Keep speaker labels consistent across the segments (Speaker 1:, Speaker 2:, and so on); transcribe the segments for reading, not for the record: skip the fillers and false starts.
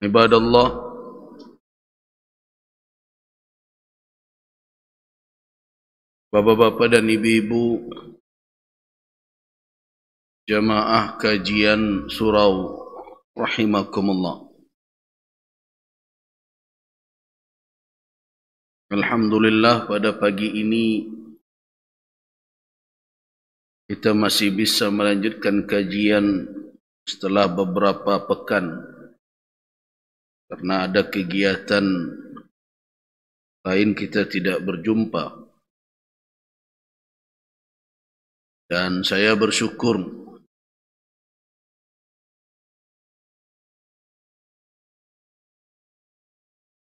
Speaker 1: Ibadallah, bapak-bapak dan ibu-ibu, jamaah kajian surau rahimakumullah. Alhamdulillah, pada pagi ini kita masih bisa melanjutkan kajian setelah beberapa pekan karena ada kegiatan lain kita tidak berjumpa. Dan saya bersyukur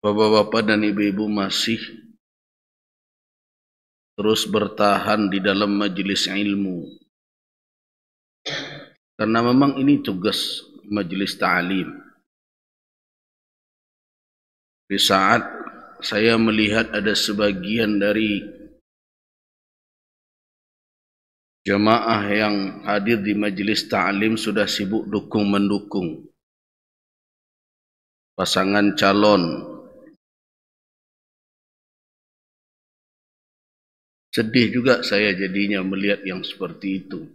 Speaker 1: bapak-bapak dan ibu-ibu masih terus bertahan di dalam majelis ilmu. Karena memang ini tugas majelis ta'lim. Di saat saya melihat ada sebagian dari jamaah yang hadir di majelis ta'lim sudah sibuk dukung-mendukung pasangan calon. Sedih juga saya jadinya melihat yang seperti itu.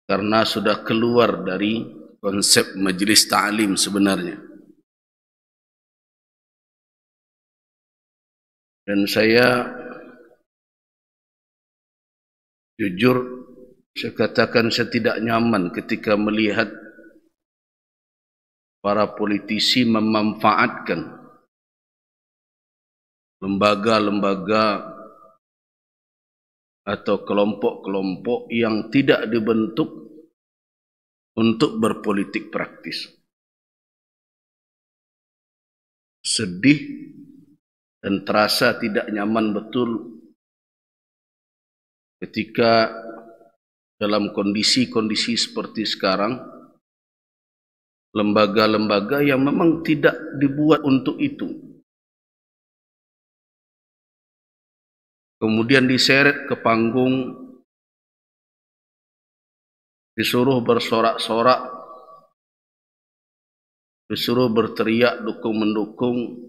Speaker 1: Karena sudah keluar dari konsep majelis ta'lim sebenarnya. Dan saya jujur, saya katakan saya tidak nyaman ketika melihat para politisi memanfaatkan lembaga-lembaga atau kelompok-kelompok yang tidak dibentuk untuk berpolitik praktis. Sedih dan terasa tidak nyaman betul ketika dalam kondisi-kondisi seperti sekarang, lembaga-lembaga yang memang tidak dibuat untuk itu kemudian diseret ke panggung, disuruh bersorak-sorak, disuruh berteriak dukung-mendukung,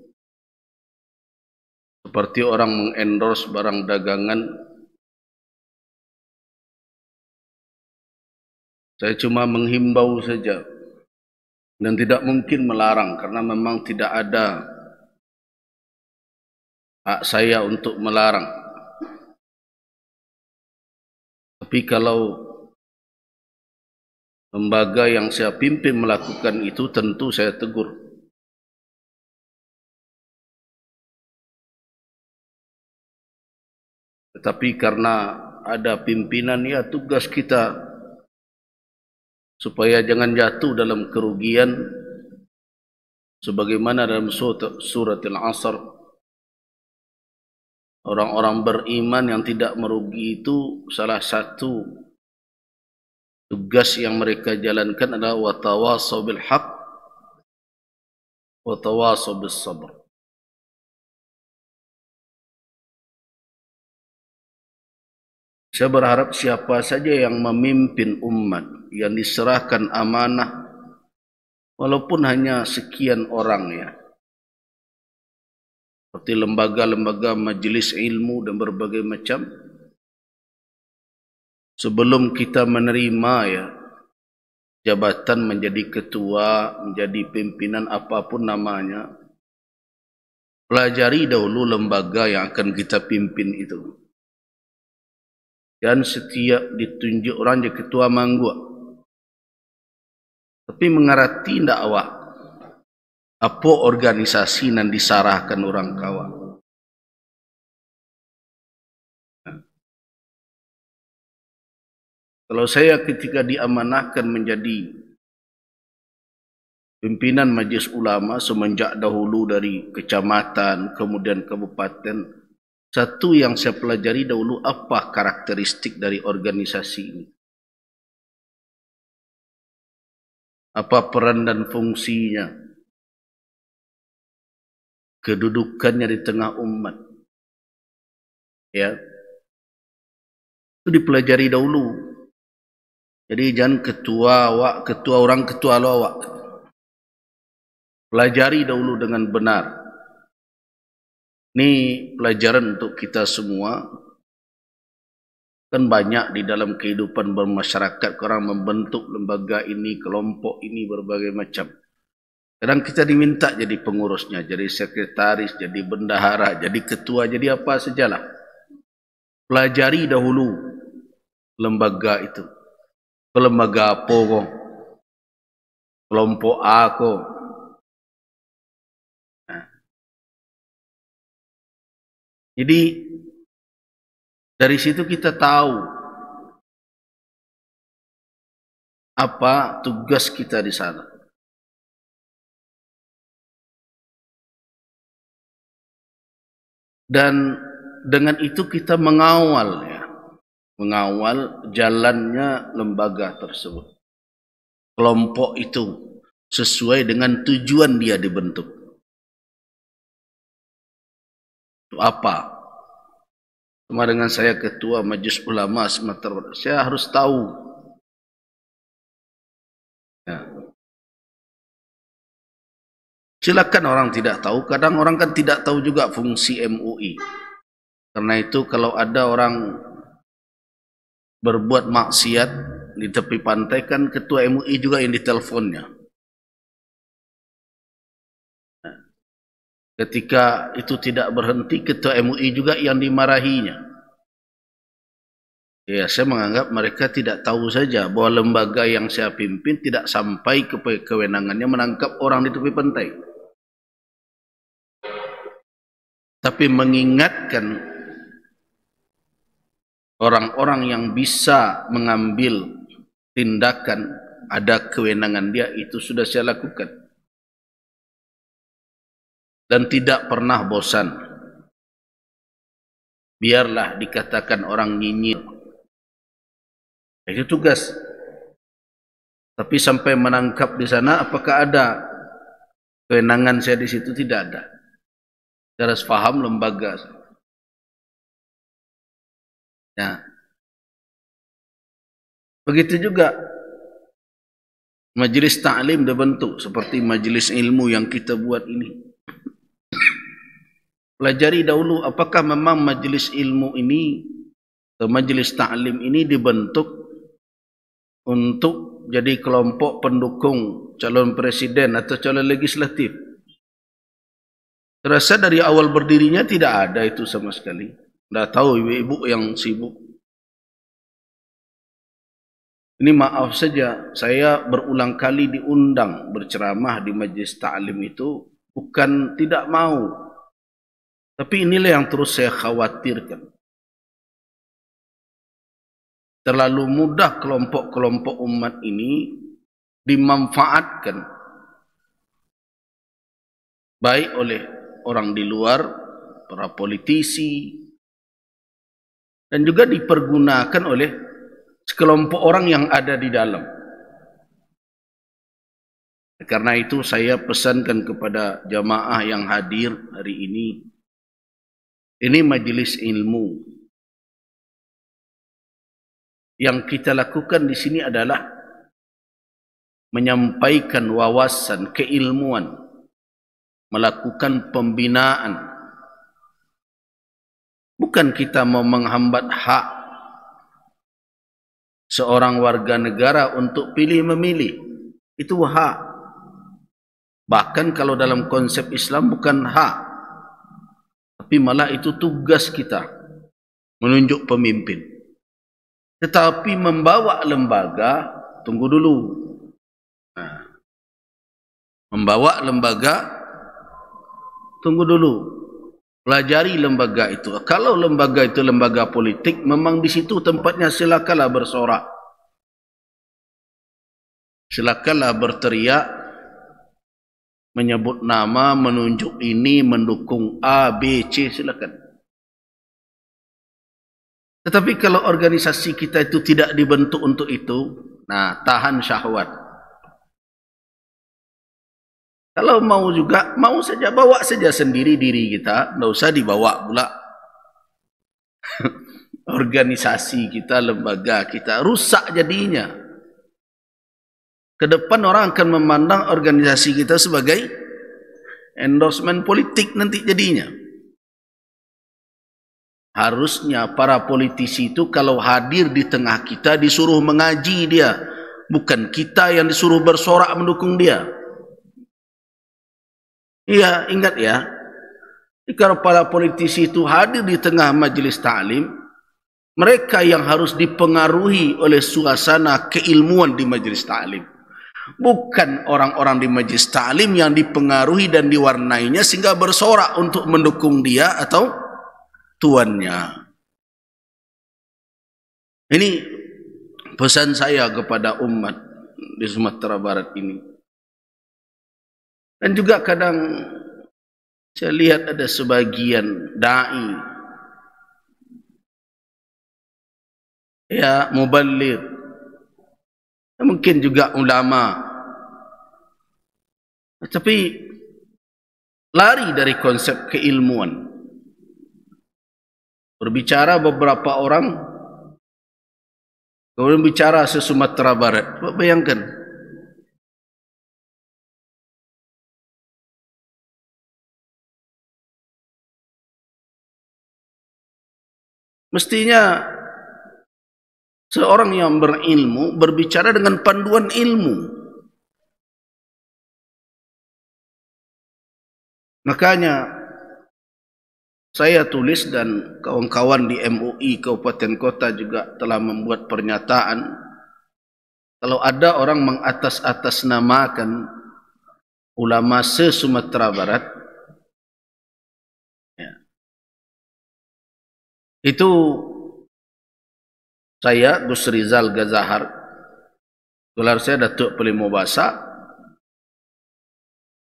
Speaker 1: seperti orang mengendorse barang dagangan. Saya cuma menghimbau saja dan tidak mungkin melarang karena memang tidak ada hak saya untuk melarang. Tapi kalau lembaga yang saya pimpin melakukan itu, tentu saya tegur. Tetapi karena ada pimpinan, ya tugas kita supaya jangan jatuh dalam kerugian. Sebagaimana dalam surat Al-Asr, orang-orang beriman yang tidak merugi itu salah satu tugas yang mereka jalankan adalah watawasaw bil haq watawasaw bis sabr. Saya berharap siapa saja yang memimpin umat, yang diserahkan amanah, walaupun hanya sekian orang ya, seperti lembaga-lembaga majelis ilmu dan berbagai macam, sebelum kita menerima ya jabatan menjadi ketua, menjadi pimpinan apapun namanya, pelajari dahulu lembaga yang akan kita pimpin itu. Dan setiap ditunjuk orang jadi ketua manggua, tapi mengerti dakwah apa organisasi yang disarahkan orang kawan. Kalau saya ketika diamanahkan menjadi pimpinan Majelis Ulama semenjak dahulu dari kecamatan kemudian kabupaten, satu yang saya pelajari dahulu apa karakteristik dari organisasi ini. Apa peran dan fungsinya, kedudukannya di tengah umat. Ya, itu dipelajari dahulu. Jadi jangan ketua awak, ketua orang, ketua lo awak. Pelajari dahulu dengan benar. Ini pelajaran untuk kita semua. Kan banyak di dalam kehidupan bermasyarakat orang membentuk lembaga ini, kelompok ini, berbagai macam. Kadang kita diminta jadi pengurusnya, jadi sekretaris, jadi bendahara, jadi ketua, jadi apa sajalah. Pelajari dahulu lembaga itu. Lembaga apa kok? Kelompok A kok? Nah. Jadi dari situ kita tahu apa tugas kita di sana. Dan dengan itu kita mengawal jalannya lembaga tersebut. Kelompok itu sesuai dengan tujuan dia dibentuk. Itu apa? Sama dengan saya ketua Majelis Ulama Sumatera Barat, saya harus tahu. Ya. Silakan orang tidak tahu, kadang orang kan tidak tahu juga fungsi MUI. Karena itu kalau ada orang berbuat maksiat di tepi pantai, kan ketua MUI juga yang diteleponnya. Ketika itu tidak berhenti, ketua MUI juga yang dimarahinya. Ya, saya menganggap mereka tidak tahu saja bahwa lembaga yang saya pimpin tidak sampai ke kewenangannya menangkap orang di tepi pantai. Tapi mengingatkan orang-orang yang bisa mengambil tindakan, ada kewenangan dia, itu sudah saya lakukan. Dan tidak pernah bosan. Biarlah dikatakan orang nyinyir. Itu tugas. Tapi sampai menangkap di sana, apakah ada kewenangan saya di situ? Tidak ada. Saya harus paham lembaga. Ya. Begitu juga majelis ta'lim dibentuk seperti majelis ilmu yang kita buat ini. Pelajari dahulu apakah memang majelis ilmu ini atau majelis ta'lim ini dibentuk untuk jadi kelompok pendukung calon presiden atau calon legislatif. Terasa dari awal berdirinya tidak ada itu sama sekali. Tidak tahu ibu-ibu yang sibuk. Ini maaf saja, saya berulang kali diundang berceramah di majelis ta'lim itu, bukan tidak mau. Tapi inilah yang terus saya khawatirkan. Terlalu mudah kelompok-kelompok umat ini dimanfaatkan baik oleh orang di luar, para politisi, dan juga dipergunakan oleh sekelompok orang yang ada di dalam. Karena itu saya pesankan kepada jamaah yang hadir hari ini majelis ilmu. Yang kita lakukan di sini adalah menyampaikan wawasan, keilmuan, melakukan pembinaan. Bukan kita mau menghambat hak seorang warga negara untuk pilih memilih. Itu hak. Bahkan kalau dalam konsep Islam bukan hak, tapi malah itu tugas kita menunjuk pemimpin. Tetapi membawa lembaga, tunggu dulu. Nah, membawa lembaga, tunggu dulu. Pelajari lembaga itu. Kalau lembaga itu lembaga politik, memang di situ tempatnya silakanlah bersorak. Silakanlah berteriak, menyebut nama, menunjuk ini, mendukung A, B, C, silakan. Tetapi kalau organisasi kita itu tidak dibentuk untuk itu, nah, tahan syahwat. Kalau mau juga, mau saja bawa saja sendiri diri kita, tidak usah dibawa pula. Organisasi kita, lembaga kita, rusak jadinya. Ke depan orang akan memandang organisasi kita sebagai endorsement politik nanti jadinya. Harusnya para politisi itu kalau hadir di tengah kita disuruh mengaji dia, bukan kita yang disuruh bersorak mendukung dia. Iya, ingat ya. Kalau para politisi itu hadir di tengah majelis ta'lim, mereka yang harus dipengaruhi oleh suasana keilmuan di majelis ta'lim. Bukan orang-orang di majelis ta'lim yang dipengaruhi dan diwarnainya sehingga bersorak untuk mendukung dia atau tuannya. Ini pesan saya kepada umat di Sumatera Barat ini. Dan juga kadang saya lihat ada sebagian da'i, ya, muballigh, mungkin juga ulama, tapi lari dari konsep keilmuan. Berbicara beberapa orang, kemudian bicara se-Sumatera Barat. Bayangkan. Mestinya seorang yang berilmu berbicara dengan panduan ilmu. Makanya saya tulis dan kawan-kawan di MUI Kabupaten Kota juga telah membuat pernyataan. Kalau ada orang mengatas-atasnamakan ulama se-Sumatera Barat, ya, itu saya, Gus Rizal Gazahar, gelar saya Datuk Pelimo Basa,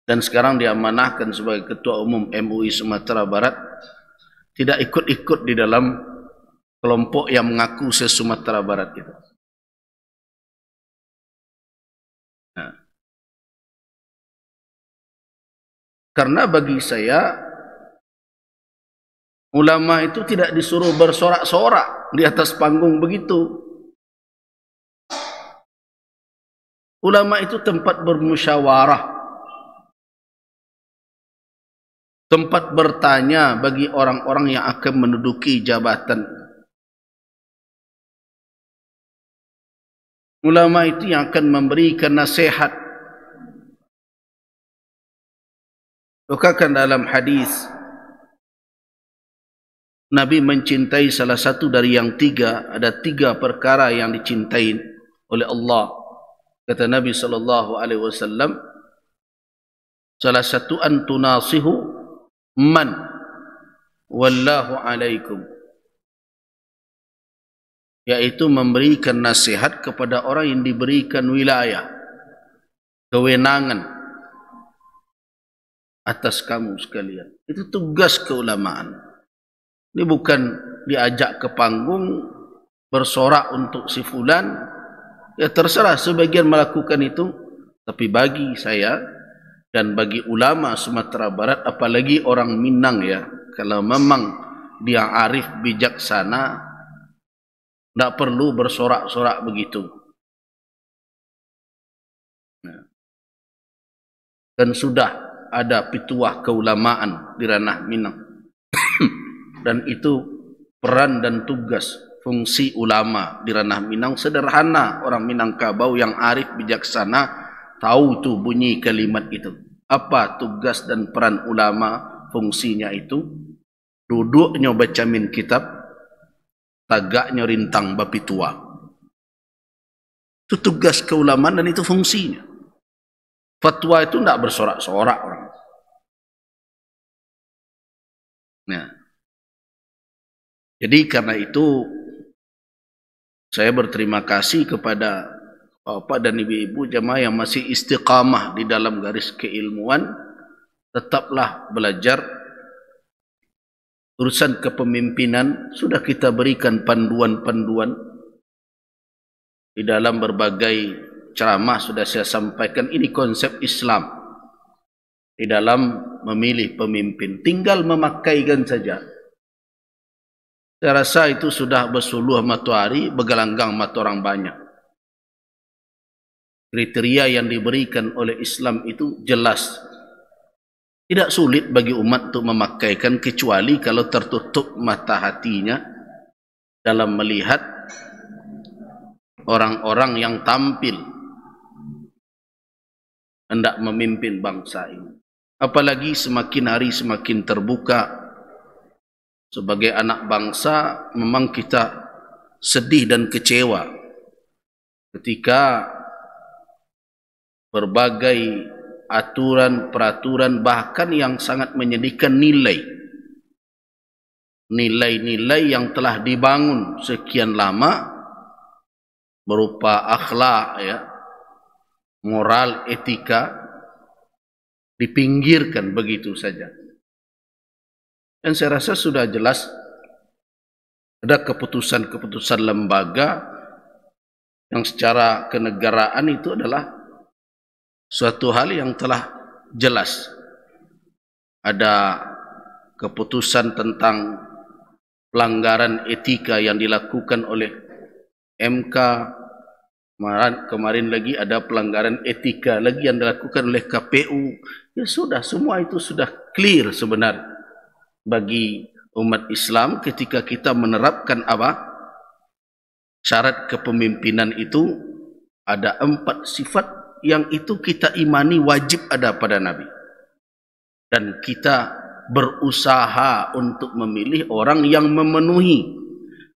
Speaker 1: dan sekarang diamanahkan sebagai Ketua Umum MUI Sumatera Barat, tidak ikut-ikut di dalam kelompok yang mengaku se-Sumatera Barat itu. Nah, karena bagi saya, ulama itu tidak disuruh bersorak-sorak di atas panggung begitu. Ulama itu tempat bermusyawarah, tempat bertanya bagi orang-orang yang akan menduduki jabatan. Ulama itu yang akan memberikan nasihat. Bukakan dalam hadis, Nabi mencintai salah satu dari yang tiga. Ada tiga perkara yang dicintai oleh Allah. Kata Nabi SAW, salah satu antunasihu man wallahu alaikum, yaitu memberikan nasihat kepada orang yang diberikan wilayah, kewenangan atas kamu sekalian. Itu tugas keulamaan. Ini bukan diajak ke panggung bersorak untuk si fulan. Ya terserah sebagian melakukan itu, tapi bagi saya dan bagi ulama Sumatera Barat, apalagi orang Minang ya, kalau memang dia arif bijaksana, tidak perlu bersorak-sorak begitu. Dan sudah ada pituah keulamaan di ranah Minang. Dan itu peran dan tugas fungsi ulama di ranah Minang sederhana. Orang Minangkabau yang arif bijaksana tahu tuh bunyi kalimat itu. Apa tugas dan peran ulama, fungsinya itu? Duduknya baca min kitab, tagaknya rintang bapi tua. Itu tugas keulamaan dan itu fungsinya. Fatwa itu tidak bersorak-sorak orang. Nah, jadi karena itu saya berterima kasih kepada Bapak dan Ibu-ibu jamaah yang masih istiqamah di dalam garis keilmuan. Tetaplah belajar. Urusan kepemimpinan sudah kita berikan panduan-panduan di dalam berbagai ceramah. Sudah saya sampaikan ini konsep Islam di dalam memilih pemimpin. Tinggal memakaikan saja. Saya rasa itu sudah bersuluh matahari, bergelanggang mata orang banyak. kriteria yang diberikan oleh Islam itu jelas. Tidak sulit bagi umat untuk memakaikan kecuali kalau tertutup mata hatinya dalam melihat orang-orang yang tampil hendak memimpin bangsa ini. Apalagi semakin hari semakin terbuka. Sebagai anak bangsa memang kita sedih dan kecewa ketika berbagai aturan, peraturan, bahkan yang sangat menyedihkan nilai-nilai yang telah dibangun sekian lama berupa akhlak, ya, moral, etika dipinggirkan begitu saja. Dan saya rasa sudah jelas ada keputusan-keputusan lembaga yang secara kenegaraan itu adalah suatu hal yang telah jelas. Ada keputusan tentang pelanggaran etika yang dilakukan oleh MK. Kemarin lagi ada pelanggaran etika lagi yang dilakukan oleh KPU. Ya sudah, semua itu sudah clear sebenarnya bagi umat Islam ketika kita menerapkan apa? Syarat kepemimpinan itu ada 4 sifat yang itu kita imani wajib ada pada Nabi. Dan kita berusaha untuk memilih orang yang memenuhi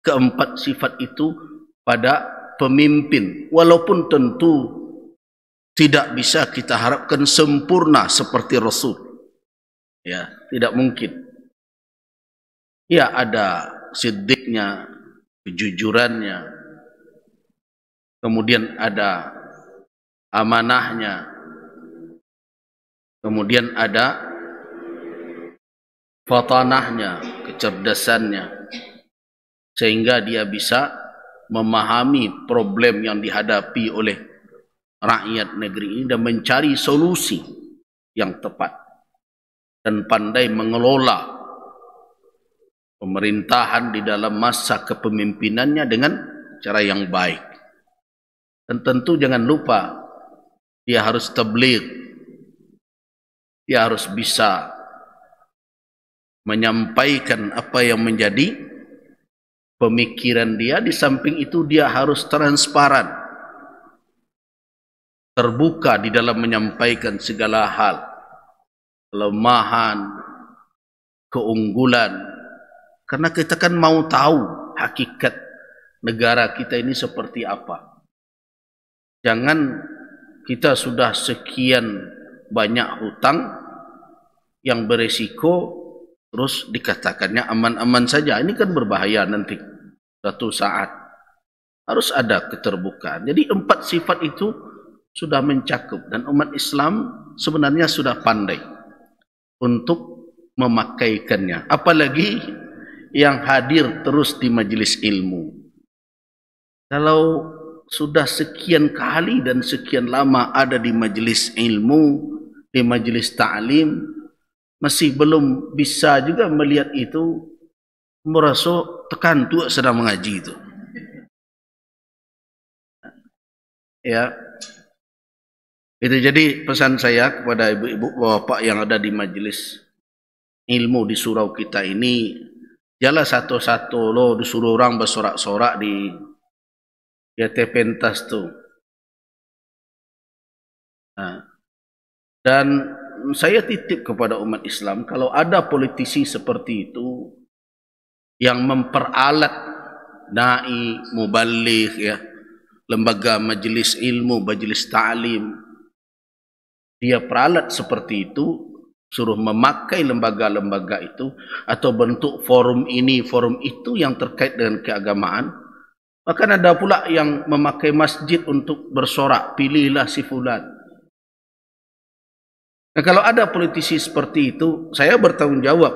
Speaker 1: ke-4 sifat itu pada pemimpin. Walaupun tentu tidak bisa kita harapkan sempurna seperti Rasul. Ya, tidak mungkin. Ya, ada siddiqnya, kejujurannya, kemudian ada amanahnya, kemudian ada fatanahnya, kecerdasannya, sehingga dia bisa memahami problem yang dihadapi oleh rakyat negeri ini dan mencari solusi yang tepat dan pandai mengelola pemerintahan di dalam masa kepemimpinannya dengan cara yang baik. Dan tentu jangan lupa dia harus tabligh, dia harus bisa menyampaikan apa yang menjadi pemikiran dia. Di samping itu dia harus transparan, terbuka di dalam menyampaikan segala hal, kelemahan, keunggulan. Karena kita kan mau tahu hakikat negara kita ini seperti apa. Jangan kita sudah sekian banyak hutang yang beresiko terus dikatakannya aman-aman saja. Ini kan berbahaya nanti suatu saat. Harus ada keterbukaan. Jadi 4 sifat itu sudah mencakup dan umat Islam sebenarnya sudah pandai untuk memakaikannya. Apalagi yang hadir terus di majelis ilmu. Kalau sudah sekian kali dan sekian lama ada di majelis ilmu, di majelis ta'lim, masih belum bisa juga melihat itu, merasa tekan tu sedang mengaji itu. Ya, itu jadi pesan saya kepada ibu-ibu bapak yang ada di majelis ilmu di surau kita ini. Jalan satu-satu lo disuruh orang bersorak-sorak di pentas tu. Nah, dan saya titip kepada umat Islam, kalau ada politisi seperti itu yang memperalat dai, muballigh, ya, lembaga majelis ilmu, majelis ta'lim, dia peralat seperti itu, suruh memakai lembaga-lembaga itu atau bentuk forum ini, forum itu yang terkait dengan keagamaan. Bahkan ada pula yang memakai masjid untuk bersorak, pilihlah si fulan. Nah, kalau ada politisi seperti itu, saya bertanggung jawab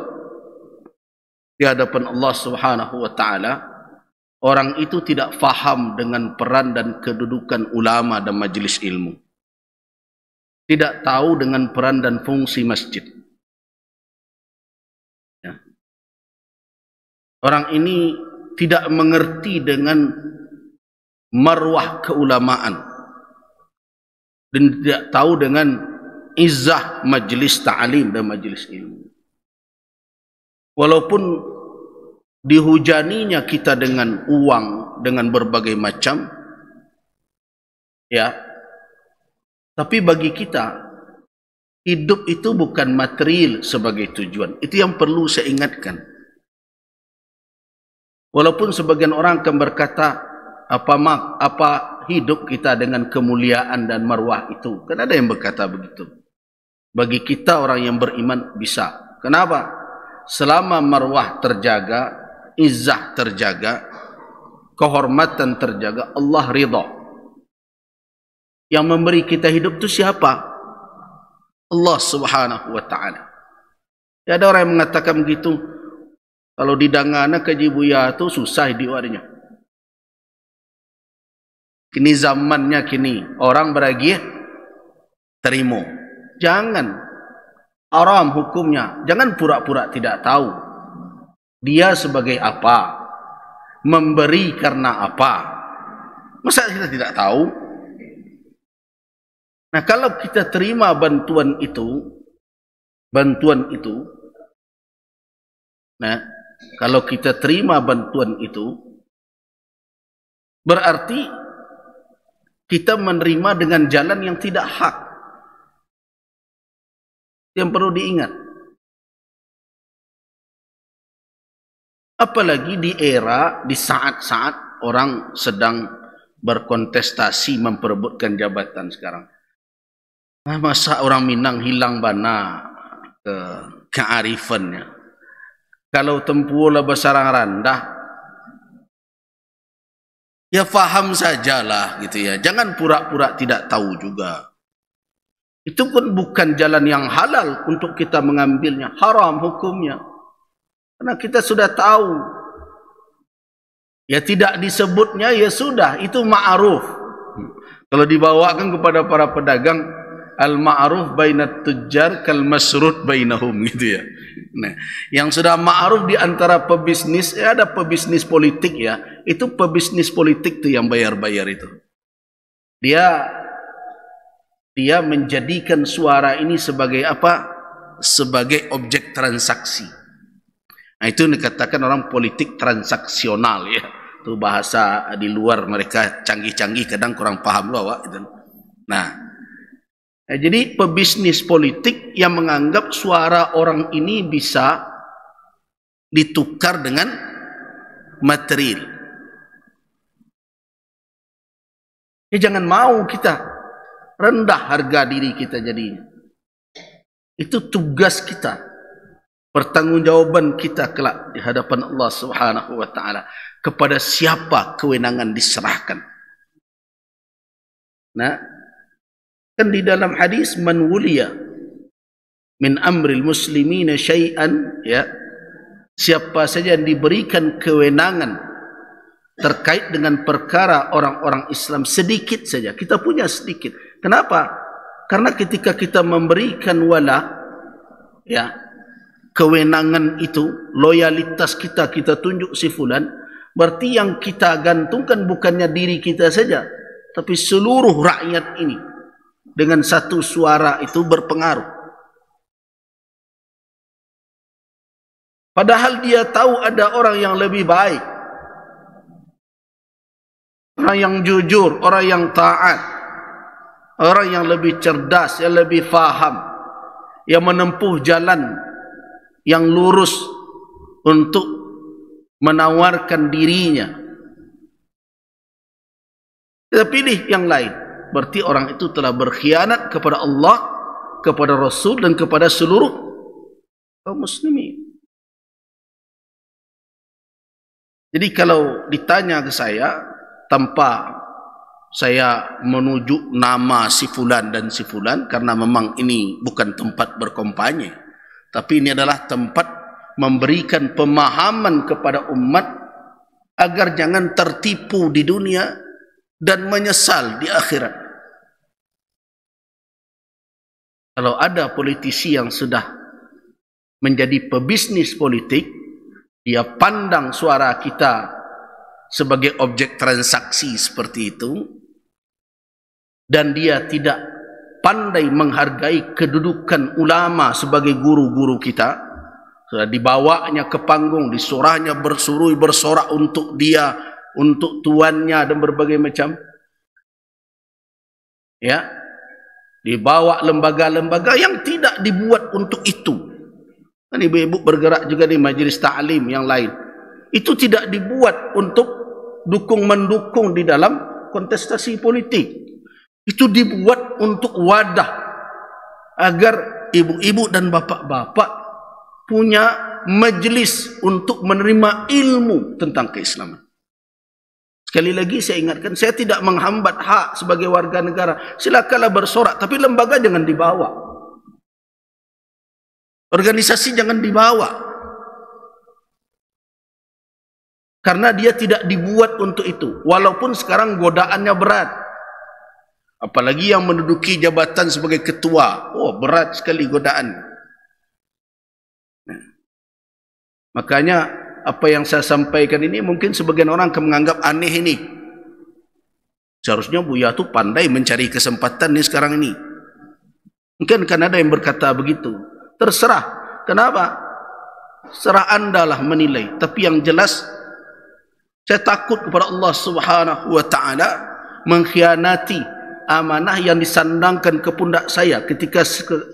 Speaker 1: di hadapan Allah Subhanahu wa taala. Orang itu tidak faham dengan peran dan kedudukan ulama dan majelis ilmu. Tidak tahu dengan peran dan fungsi masjid. Ya. Orang ini tidak mengerti dengan marwah keulamaan. dan tidak tahu dengan izzah majlis ta'lim dan majlis ilmu. Walaupun dihujaninya kita dengan uang, dengan berbagai macam, ya, tapi bagi kita hidup itu bukan material sebagai tujuan. Itu yang perlu saya ingatkan. Walaupun sebagian orang akan berkata, apa hidup kita dengan kemuliaan dan marwah itu? Kan ada yang berkata begitu. Bagi kita orang yang beriman bisa. Kenapa? Selama marwah terjaga, izzah terjaga, kehormatan terjaga, Allah ridha. Yang memberi kita hidup itu siapa? Allah Subhanahu wa ta'ala. Ya, ada orang yang mengatakan begitu, kalau di dangana ke Jibuya itu susah diwarinya. Kini zamannya kini, orang beragi terima. Jangan. Haram hukumnya. Jangan pura-pura tidak tahu. Dia sebagai apa? Memberi karena apa? Masa kita tidak tahu? Nah, kalau kita terima bantuan itu, nah, kalau kita terima bantuan itu, berarti kita menerima dengan jalan yang tidak hak. Yang perlu diingat. Apalagi di era, di saat-saat orang sedang berkontestasi memperebutkan jabatan sekarang. Nah, masa orang Minang hilang bana kearifannya. Kalau tempuhlah basarang rendah, ya faham sajalah gitu ya. Jangan pura-pura tidak tahu juga. Itu pun bukan jalan yang halal untuk kita mengambilnya. Haram hukumnya. Karena kita sudah tahu. Ya tidak disebutnya, ya sudah. Itu ma'ruf. Kalau dibawakan kepada para pedagang, al-ma'ruf bainat tujjar kal masrut bainahum gitu ya. Nah, yang sudah ma'ruf di antara pebisnis, ya ada pebisnis politik ya. Itu pebisnis politik tuh yang bayar-bayar itu. Dia menjadikan suara ini sebagai apa? Sebagai objek transaksi. Nah, itu dikatakan orang politik transaksional ya. Itu bahasa di luar mereka canggih-canggih, kadang kurang paham loh, Wak. Nah, jadi pebisnis politik yang menganggap suara orang ini bisa ditukar dengan material. Ya jangan mau kita rendah harga diri kita jadinya. Itu tugas kita. Pertanggungjawaban kita kelak di hadapan Allah Subhanahu wa ta'ala. Kepada siapa kewenangan diserahkan. Nah, kan di dalam hadis, man wuliya min amril muslimina syai'an, ya, siapa saja yang diberikan kewenangan terkait dengan perkara orang-orang Islam sedikit saja, kita punya sedikit. Kenapa? Karena ketika kita memberikan wala, ya, kewenangan itu, loyalitas kita tunjuk si fulan, berarti yang kita gantungkan bukannya diri kita saja, tapi seluruh rakyat ini. Dengan satu suara itu berpengaruh. Padahal dia tahu ada orang yang lebih baik, orang yang jujur, orang yang taat, orang yang lebih cerdas, yang lebih faham, yang menempuh jalan yang lurus untuk menawarkan dirinya. Kita pilih yang lain. Berarti orang itu telah berkhianat kepada Allah, kepada Rasul, dan kepada seluruh kaum muslimin. Jadi kalau ditanya ke saya, tanpa saya menuju nama si fulan dan si fulan, karena memang ini bukan tempat berkampanye, tapi ini adalah tempat memberikan pemahaman kepada umat agar jangan tertipu di dunia dan menyesal di akhirat. Kalau ada politisi yang sudah menjadi pebisnis politik, dia pandang suara kita sebagai objek transaksi seperti itu, dan dia tidak pandai menghargai kedudukan ulama sebagai guru-guru kita, sudah dibawanya ke panggung, disorahnya bersorak untuk dia, untuk tuannya dan berbagai macam. Ya, dibawa lembaga-lembaga yang tidak dibuat untuk itu. Kan ibu-ibu bergerak juga di majelis ta'lim yang lain. Itu tidak dibuat untuk mendukung di dalam kontestasi politik. Itu dibuat untuk wadah agar ibu-ibu dan bapak-bapak punya majelis untuk menerima ilmu tentang keislaman. Sekali lagi saya ingatkan, saya tidak menghambat hak sebagai warga negara. Silakanlah bersorak, tapi lembaga jangan dibawa. Organisasi jangan dibawa. Karena dia tidak dibuat untuk itu. Walaupun sekarang godaannya berat. Apalagi yang menduduki jabatan sebagai ketua. Oh, berat sekali godaan. Makanya apa yang saya sampaikan ini mungkin sebagian orang akan menganggap aneh ini. Seharusnya Buya itu pandai mencari kesempatan nih sekarang ini. Mungkin kan ada yang berkata begitu. Terserah. Kenapa? Serah Anda lah menilai. Tapi yang jelas, saya takut kepada Allah Subhanahu wa ta'ala mengkhianati amanah yang disandangkan ke pundak saya ketika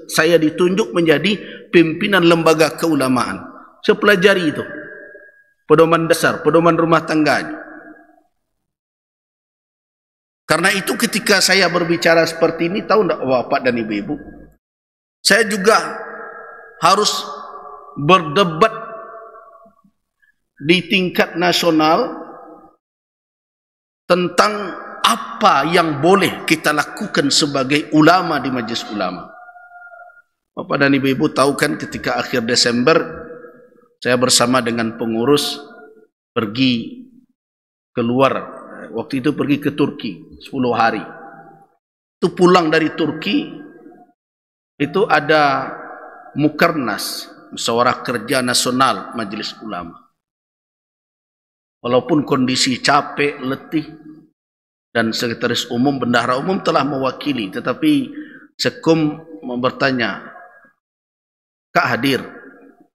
Speaker 1: saya ditunjuk menjadi pimpinan lembaga keulamaan. Saya pelajari itu. Pedoman dasar, pedoman rumah tangganya. Karena itu ketika saya berbicara seperti ini, tahu tidak Bapak dan Ibu-ibu? Saya juga harus berdebat di tingkat nasional tentang apa yang boleh kita lakukan sebagai ulama di majelis ulama. Bapak dan Ibu-ibu tahu kan ketika akhir Desember saya bersama dengan pengurus pergi keluar. Waktu itu pergi ke Turki 10 hari. Itu pulang dari Turki, itu ada Mukernas, Musyawarah Kerja Nasional Majelis Ulama. Walaupun kondisi capek, letih, dan Sekretaris Umum, Bendahara Umum telah mewakili, tetapi Sekum bertanya, Kak hadir?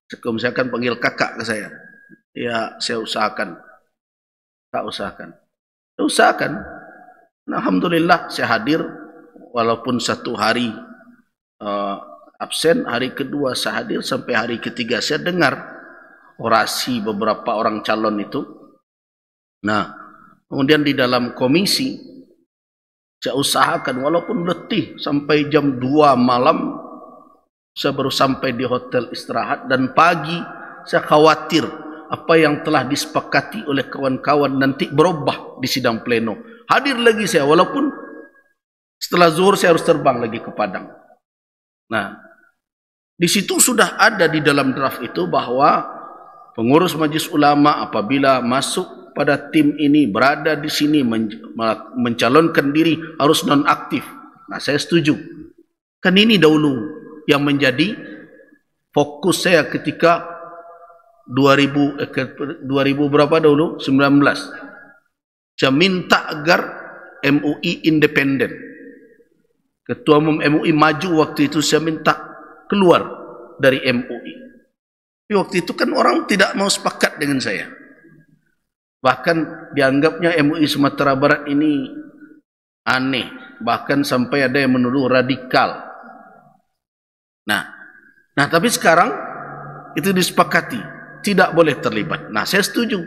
Speaker 1: Sekum saya akan panggil kakak ke saya. Ya, saya usahakan. Tak usahakan. Saya usahakan. Alhamdulillah saya hadir, walaupun 1 hari absen, hari kedua saya hadir, sampai hari ketiga saya dengar orasi beberapa orang calon itu. Nah, kemudian di dalam komisi saya usahakan walaupun letih sampai jam 2 malam saya baru sampai di hotel istirahat, dan pagi saya khawatir apa yang telah disepakati oleh kawan-kawan nanti berubah di sidang pleno. Hadir lagi saya walaupun setelah zuhur saya harus terbang lagi ke Padang. Nah, di situ sudah ada di dalam draft itu bahwa pengurus majelis ulama apabila masuk pada tim ini, berada di sini, mencalonkan diri, harus nonaktif. Nah, saya setuju. Kan ini dahulu yang menjadi fokus saya ketika 2000 berapa dahulu? 19. Saya minta agar MUI independen. Ketua Umum MUI maju waktu itu, saya minta keluar dari MUI. Tapi waktu itu kan orang tidak mau sepakat dengan saya. Bahkan dianggapnya MUI Sumatera Barat ini aneh. Bahkan sampai ada yang menuduh radikal. Nah, tapi sekarang itu disepakati. Tidak boleh terlibat. Nah, saya setuju.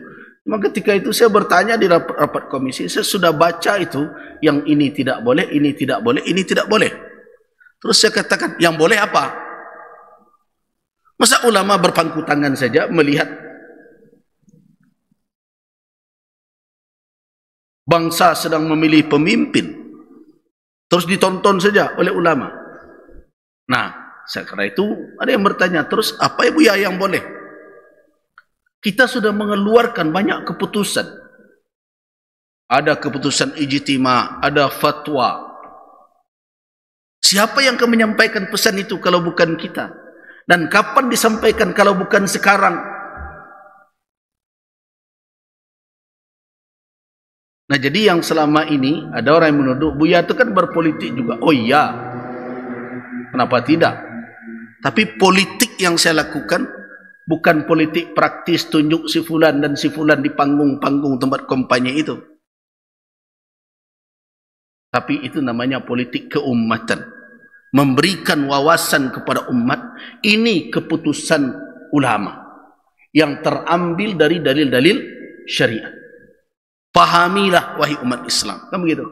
Speaker 1: Cuma ketika itu saya bertanya di rapat komisi, saya sudah baca itu, yang ini tidak boleh, ini tidak boleh, ini tidak boleh. Terus saya katakan, yang boleh apa? Masa ulama berpangku tangan saja melihat bangsa sedang memilih pemimpin, terus ditonton saja oleh ulama? Nah, karena itu ada yang bertanya, terus apa ibu ya yang boleh? Kita sudah mengeluarkan banyak keputusan. Ada keputusan ijtima, ada fatwa. Siapa yang akan menyampaikan pesan itu kalau bukan kita? Dan kapan disampaikan kalau bukan sekarang? Nah, jadi yang selama ini ada orang yang menuduh Buya itu kan berpolitik juga. Oh iya, Kenapa tidak? Tapi politik yang saya lakukan bukan politik praktis tunjuk si fulan dan si fulan di panggung-panggung tempat kampanye itu. Tapi itu namanya politik keumatan. Memberikan wawasan kepada umat, ini keputusan ulama yang terambil dari dalil-dalil syariat. Pahamilah wahai umat Islam. Kan begitu?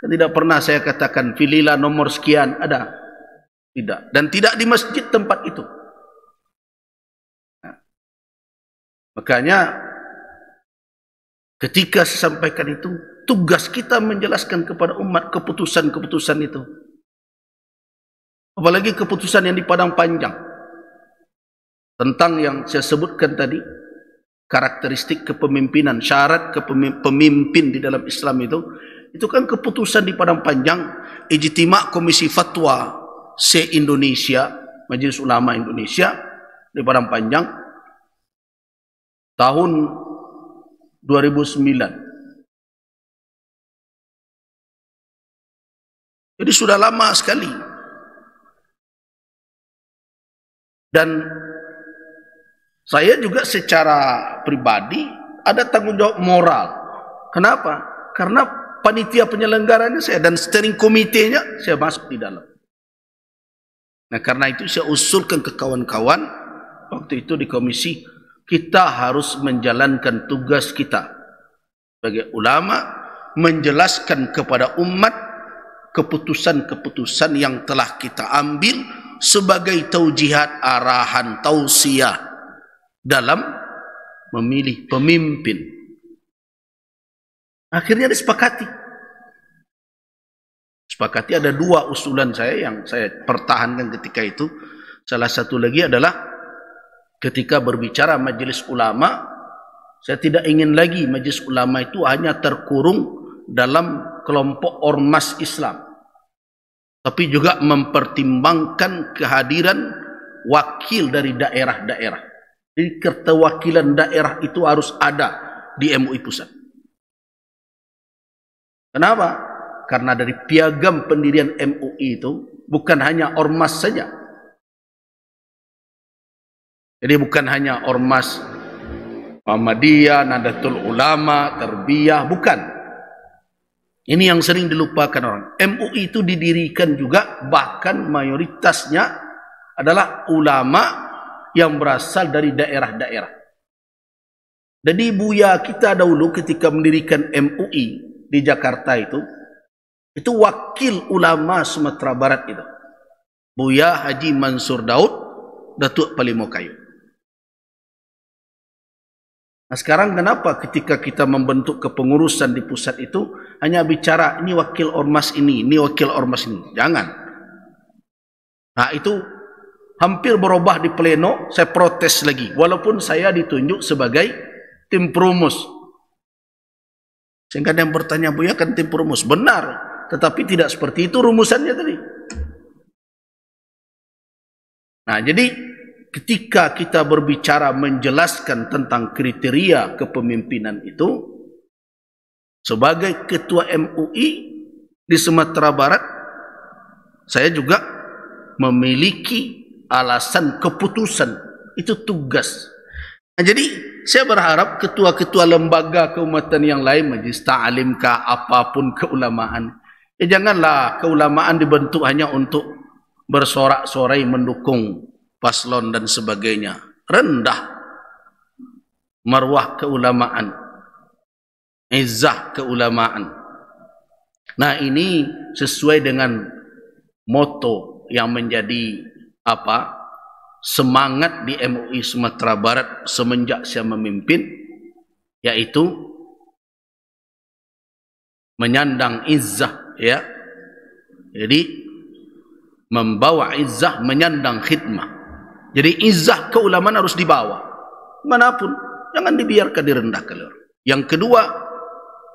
Speaker 1: Kan tidak pernah saya katakan pilihlah nomor sekian, ada. Tidak. Dan tidak di masjid tempat itu. Nah, makanya ketika saya sampaikan itu, tugas kita menjelaskan kepada umat keputusan-keputusan itu. Apalagi keputusan yang di Padang Panjang. Tentang yang saya sebutkan tadi, karakteristik kepemimpinan, syarat pemimpin di dalam Islam itu kan keputusan di Padang Panjang, Ijtima' Komisi Fatwa se-Indonesia, Majelis Ulama Indonesia di Padang Panjang tahun 2009. Jadi sudah lama sekali. Dan saya juga secara pribadi ada tanggung jawab moral. Kenapa? Karena panitia penyelenggaranya saya dan steering komitenya saya masuk di dalam. Nah, karena itu saya usulkan ke kawan-kawan waktu itu di komisi, kita harus menjalankan tugas kita sebagai ulama, menjelaskan kepada umat keputusan-keputusan yang telah kita ambil sebagai taujihat, arahan, tausiah dalam memilih pemimpin. Akhirnya disepakati. Sepakati ada dua usulan saya yang saya pertahankan ketika itu. Salah satu lagi adalah ketika berbicara majelis ulama, saya tidak ingin lagi majelis ulama itu hanya terkurung dalam kelompok ormas Islam, tapi juga mempertimbangkan kehadiran wakil dari daerah-daerah. Jadi keterwakilan daerah itu harus ada di MUI Pusat. Kenapa? Karena dari piagam pendirian MUI itu bukan hanya ormas saja. Jadi bukan hanya ormas Muhammadiyah, Nahdlatul Ulama, Tarbiyah, bukan. Ini yang sering dilupakan orang. MUI itu didirikan juga bahkan mayoritasnya adalah ulama yang berasal dari daerah-daerah. Jadi Buya kita dahulu ketika mendirikan MUI di Jakarta itu wakil ulama Sumatera Barat itu. Buya Haji Mansur Daud, Datuk Palimokayu. Nah sekarang kenapa ketika kita membentuk kepengurusan di pusat itu hanya bicara ini wakil ormas ini wakil ormas ini. Jangan. Nah itu hampir berubah di pleno, saya protes lagi. Walaupun saya ditunjuk sebagai tim perumus. Sehingga yang bertanya, Buya kan tim perumus. Benar, tetapi tidak seperti itu rumusannya tadi. Nah jadi ketika kita berbicara menjelaskan tentang kriteria kepemimpinan itu, sebagai ketua MUI di Sumatera Barat, saya juga memiliki alasan keputusan, itu tugas. Nah, jadi saya berharap ketua-ketua lembaga keumatan yang lain, majlis ta'lim kah, apapun keulamaan, janganlah keulamaan dibentuk hanya untuk bersorak-sorai mendukung paslon dan sebagainya. Rendah marwah keulamaan, izzah keulamaan. Nah ini sesuai dengan moto yang menjadi semangat di MUI Sumatera Barat semenjak saya memimpin, yaitu menyandang izzah, ya. Jadi membawa izzah, menyandang khidmah. Jadi izzah keulamaan harus dibawa manapun, jangan dibiarkan direndahkan. Yang kedua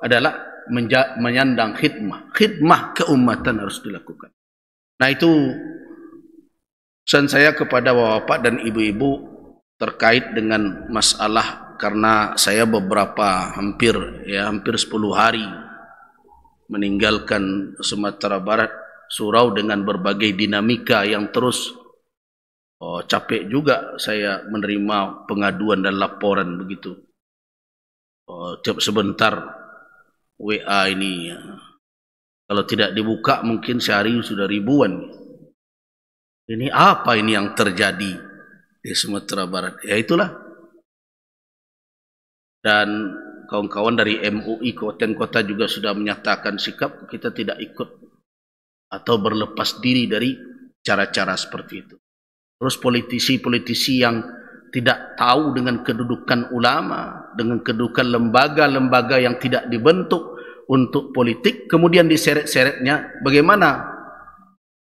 Speaker 1: adalah menyandang khidmah. Khidmah keumatan harus dilakukan. Nah itu pesan saya kepada bapak dan ibu-ibu terkait dengan masalah, karena saya hampir 10 hari meninggalkan Sumatera Barat surau dengan berbagai dinamika yang terus capek juga saya menerima pengaduan dan laporan begitu. Tiap sebentar WA ini kalau tidak dibuka mungkin sehari sudah ribuan. Ini apa ini yang terjadi di Sumatera Barat? Ya itulah. Dan kawan-kawan dari MUI kabupaten kota juga sudah menyatakan sikap kita tidak ikut atau berlepas diri dari cara-cara seperti itu. Terus politisi-politisi yang tidak tahu dengan kedudukan ulama, dengan kedudukan lembaga-lembaga yang tidak dibentuk untuk politik, kemudian diseret-seretnya, bagaimana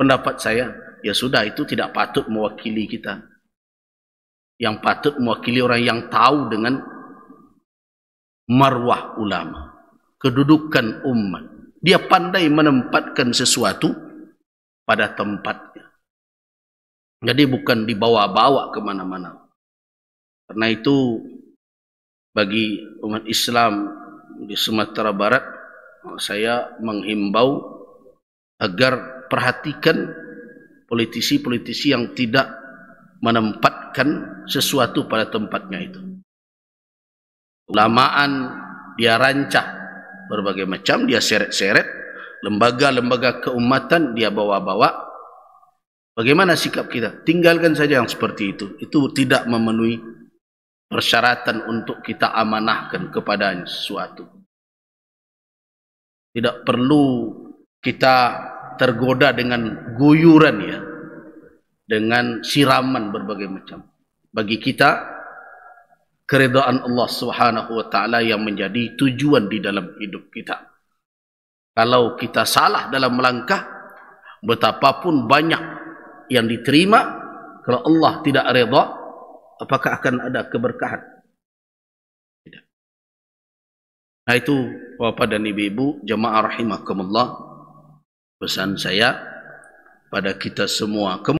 Speaker 1: pendapat saya? Ya sudah, itu tidak patut mewakili kita. Yang patut mewakili orang yang tahu dengan marwah ulama, kedudukan umat. Dia pandai menempatkan sesuatu pada tempatnya. Jadi bukan dibawa-bawa kemana-mana. Karena itu bagi umat Islam di Sumatera Barat, saya menghimbau agar perhatikan politisi-politisi yang tidak menempatkan sesuatu pada tempatnya itu. Ulamaan dia rancah berbagai macam, dia seret-seret, lembaga-lembaga keumatan dia bawa-bawa. Bagaimana sikap kita? Tinggalkan saja yang seperti itu. Itu tidak memenuhi persyaratan untuk kita amanahkan kepadanya sesuatu. Tidak perlu kita tergoda dengan guyuran ya, dengan siraman berbagai macam. Bagi kita, keridhaan Allah Subhanahu wa taala yang menjadi tujuan di dalam hidup kita. Kalau kita salah dalam melangkah, betapapun banyak yang diterima, kalau Allah tidak redha, apakah akan ada keberkahan? Tidak. Nah itu Bapak dan Ibu-ibu jemaah rahimakumullah, pesan saya pada kita semua.